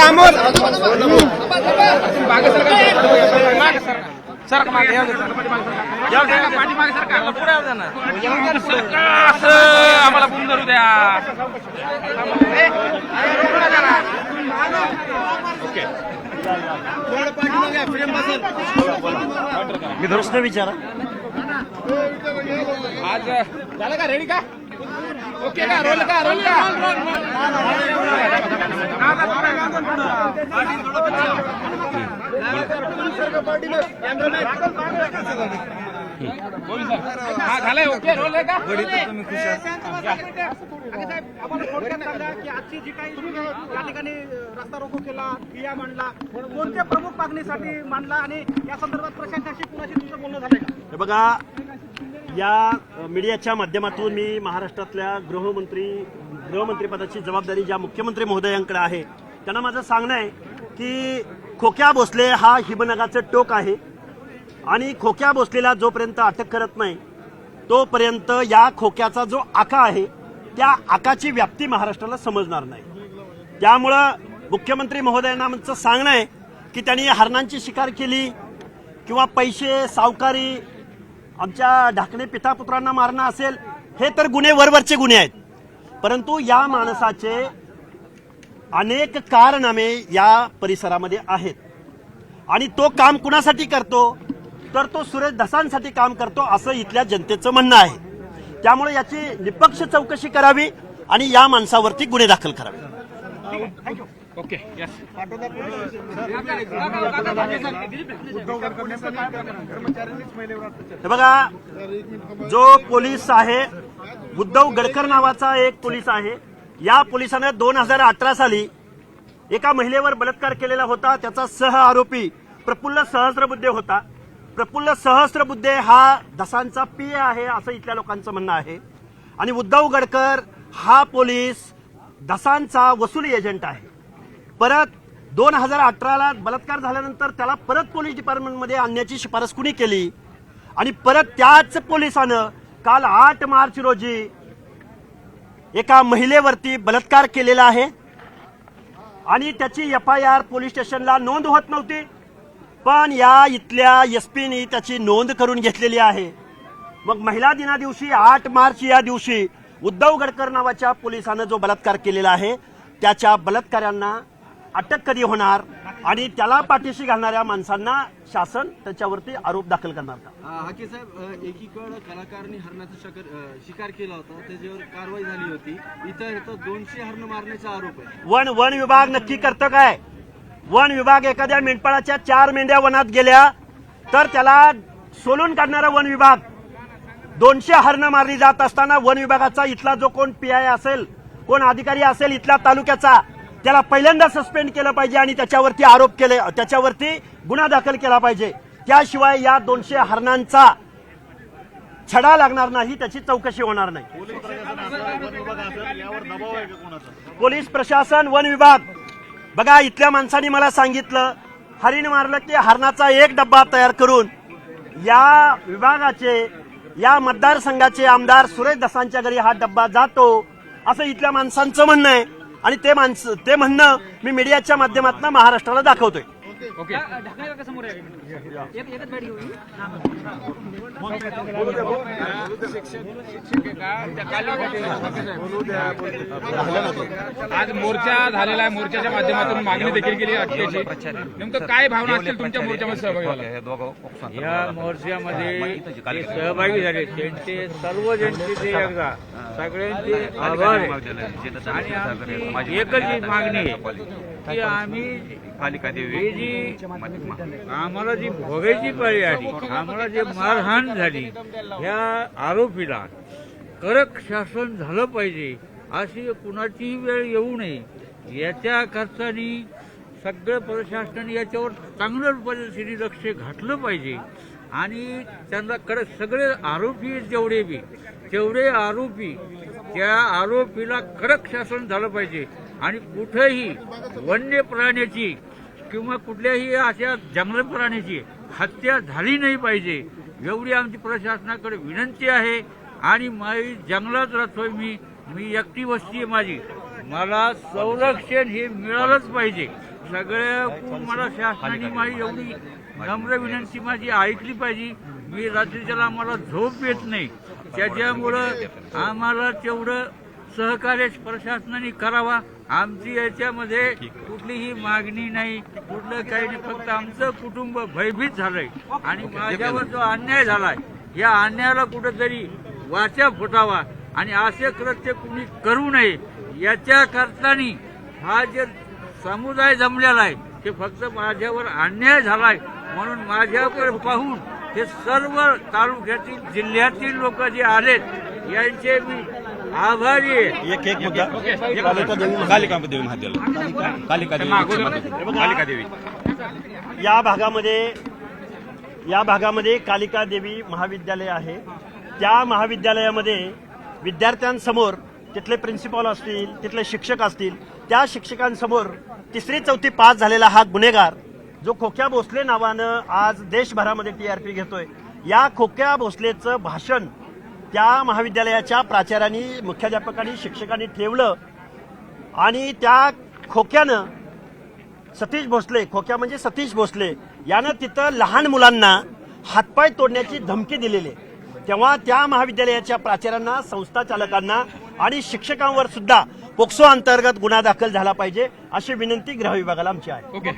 आम्हाला बुम धरू द्या. मी प्रश्न विचारा. आज झालं का? रेडी का? ओके का? रोल का? रोल का? हा झालंय. ओके रोल आहे का? आजची जी काही या ठिकाणी रस्ता रोको केला, ठिय्या मांडला, कोणत्या प्रमुख मागणीसाठी मांडला आणि या संदर्भात प्रशासनाशी कुणाशी तुमचं बोलणं झालंय का? हे बघा, या मीडियाच्या माध्यमातून मी महाराष्ट्रातल्या गृहमंत्री पदाची जबाबदारी ज्या मुख्यमंत्री महोदयांकडे आहे त्यांना माझं सांगणं आहे की खोक्या भोसले हा हिमनगाचं टोक आहे आणि खोक्या भोसलेला जोपर्यंत अटक करत नाही तोपर्यंत या खोक्याचा जो आका आहे त्या आकाची व्याप्ती महाराष्ट्राला समजणार नाही. त्यामुळं मुख्यमंत्री महोदयांना आमचं सांगणं आहे की त्यांनी हरणांची शिकार केली किंवा पैसे सावकारी आमच्या ढाकणे पितापुत्रांना मारणं असेल, हे तर गुन्हे वरवरचे गुन्हे आहेत. परंतु या माणसाचे अनेक कारनामे या परिसरामध्ये आहेत आणि तो काम कुणासाठी करतो तर तो सुरेश धसांसाठी काम करतो असं इथल्या जनतेचं म्हणणं आहे. त्यामुळे याची निष्पक्ष चौकशी करावी आणि या माणसावरती गुन्हे दाखल करावे. Okay yes. हे बघा, जो पोलीस आहे उद्धव गडकर नावाचा एक पोलीस आहे. या पोलिसाने 2018 साली एका महिलेवर बलात्कार केलेला होता. त्याचा सह आरोपी प्रफुल्ल सहस्त्रबुद्धे होता. प्रफुल्ल सहस्त्रबुद्धे हा धसांचा पीए आहे असं इथल्या लोकांचं म्हणणं आहे आणि उद्धव गडकर हा पोलीस धसांचा वसुली एजंट आहे. परत 2018ला बलात्कार झाल्यानंतर त्याला परत पोलीस डिपार्टमेंटमध्ये आणण्याची शिफारस कुणी केली आणि परत त्याच पोलिसानं काल 8 मार्च रोजी एका महिलेवरती बलात्कार केलेला आहे आणि त्याची FIR पोलीस स्टेशनला नोंद होत नव्हती, पण या इथल्या एसपीनी त्याची नोंद करून घेतलेली आहे. मग महिला दिना दिवशी 8 मार्च या दिवशी उद्धव गडकर नावाच्या पोलिसानं जो बलात्कार केलेला आहे त्याच्या बलात्काऱ्यांना अटक कधी होणार आणि त्याला पाठीशी घालणाऱ्या माणसांना शासन त्याच्यावरती आरोप दाखल करणार का? हाके साहेब, एकीकडे कलाकारांनी हरणाचा शिकार केला होता, त्याच्यावर कारवाई झाली होती. इथं 200 हरण मारण्याचा आरोप आहे. वन विभाग नक्की करतं काय? वन विभाग एखाद्या मेंढपाळाच्या 4 मेंढ्या वनात गेल्या तर त्याला सोलून काढणारा वन विभाग 200 हरणं मारली जात असताना वन विभागाचा इथला जो कोण PI असेल, कोण अधिकारी असेल इथल्या तालुक्याचा, त्याला पहिल्यांदा सस्पेंड केलं पाहिजे आणि त्याच्यावरती आरोप केले, त्याच्यावरती गुन्हा दाखल केला पाहिजे. त्याशिवाय या 200 हरणांचा छडा लागणार नाही, त्याची चौकशी होणार नाही. पोलीस प्रशासन, वन विभाग. बघा, इथल्या माणसांनी मला सांगितलं हरिण मारलं की हरणाचा एक डब्बा तयार करून या विभागाचे, या मतदारसंघाचे आमदार सुरेश धसांच्या घरी हा डब्बा जातो असं इथल्या माणसांचं म्हणणं आहे आणि ते म्हणणं मी मीडियाच्या माध्यमातून महाराष्ट्राला दाखवतोय. ओके. आज मोर्चा झालेला आहे, मोर्चाच्या माध्यमातून मागणी देखील केली अटकेची. नेमकं काय भावना असतील तुमच्या मोर्चामध्ये सहभागी झाला? या मोर्चामध्ये सहभागी झाले त्यांचे सर्व जनतेचे एकदा सगळ्यांचे आभार आहे आणि आमची एकच मागणी आहे की आम्ही आम्हाला जी भोगायची पाळी आली, आम्हाला जे मारहाण झाली, ह्या आरोपीला कडक शासन झालं पाहिजे, अशी कुणाचीही वेळ येऊ नये याच्या खर्चाने सगळं प्रशासनाने याच्यावर चांगल्या पद्धतीने लक्ष घातलं पाहिजे आणि त्यांना कडक सगळे आरोपी जेवढे आरोपी त्या आरोपीला कडक शासन झालं पाहिजे आणि कुठेही वन्य प्राण्याची किंवा कुठल्याही अशा जंगल प्राण्याची हत्या झाली नाही पाहिजे एवढी आमची प्रशासनाकडे विनंती आहे. आणि माझी जंगलात राहतोय मी एकटी वस्ती आहे माझी, मला संरक्षण हे मिळालंच पाहिजे सगळ्या मला शासनाने माझी एवढी नम्र विनंती माझी ऐकली पाहिजे. मी रात्रीच्याला मला झोप येत नाही, त्याच्यामुळं आम्हाला तेवढं सहकार्य प्रशासनाने करावा. आमची याच्यामध्ये कुठलीही मागणी नाही, कुठलं काही नाही, फक्त आमचं कुटुंब भयभीत झालंय आणि माझ्यावर जो अन्याय झालाय या अन्यायाला कुठेतरी वाचा फुटावा आणि असे कृत्य कुणी करू नये याच्या करतानी हा जे समुदाय जमलेला आहे ते फक्त माझ्यावर अन्याय झालाय म्हणून माझ्याकडे पाहून हे सर्व तालुक्यातील जिल्ह्यातील लोक जे आलेत यांचे मी आभारी आहे. एक मुद्दा कालिका देवी या भागामध्ये कालिका देवी महाविद्यालय आहे. त्या महाविद्यालयामध्ये विद्यार्थ्यांसमोर तिथले प्रिन्सिपल असतील, तिथले शिक्षक असतील, त्या शिक्षकांसमोर 3री 4थी पास झालेला हा गुन्हेगार जो खोक्या भोसले नावानं आज देशभरामध्ये TRP घेतोय, या खोक्या भोसलेचं भाषण त्या महाविद्यालयाच्या प्राचार्यांनी, मुख्याध्यापकांनी, शिक्षकांनी ठेवलं आणि त्या खोक्यानं सतीश भोसले, खोक्या म्हणजे सतीश भोसले यानं तिथं लहान मुलांना हातपाय तोडण्याची धमकी दिलेली आहे. तेव्हा त्या महाविद्यालयाच्या प्राचार्यांना, संस्था चालकांना आणि शिक्षकांवर सुद्धा पोक्सो अंतर्गत गुन्हा दाखल झाला पाहिजे अशी विनंती गृह विभागाला आमची आहे. ओके.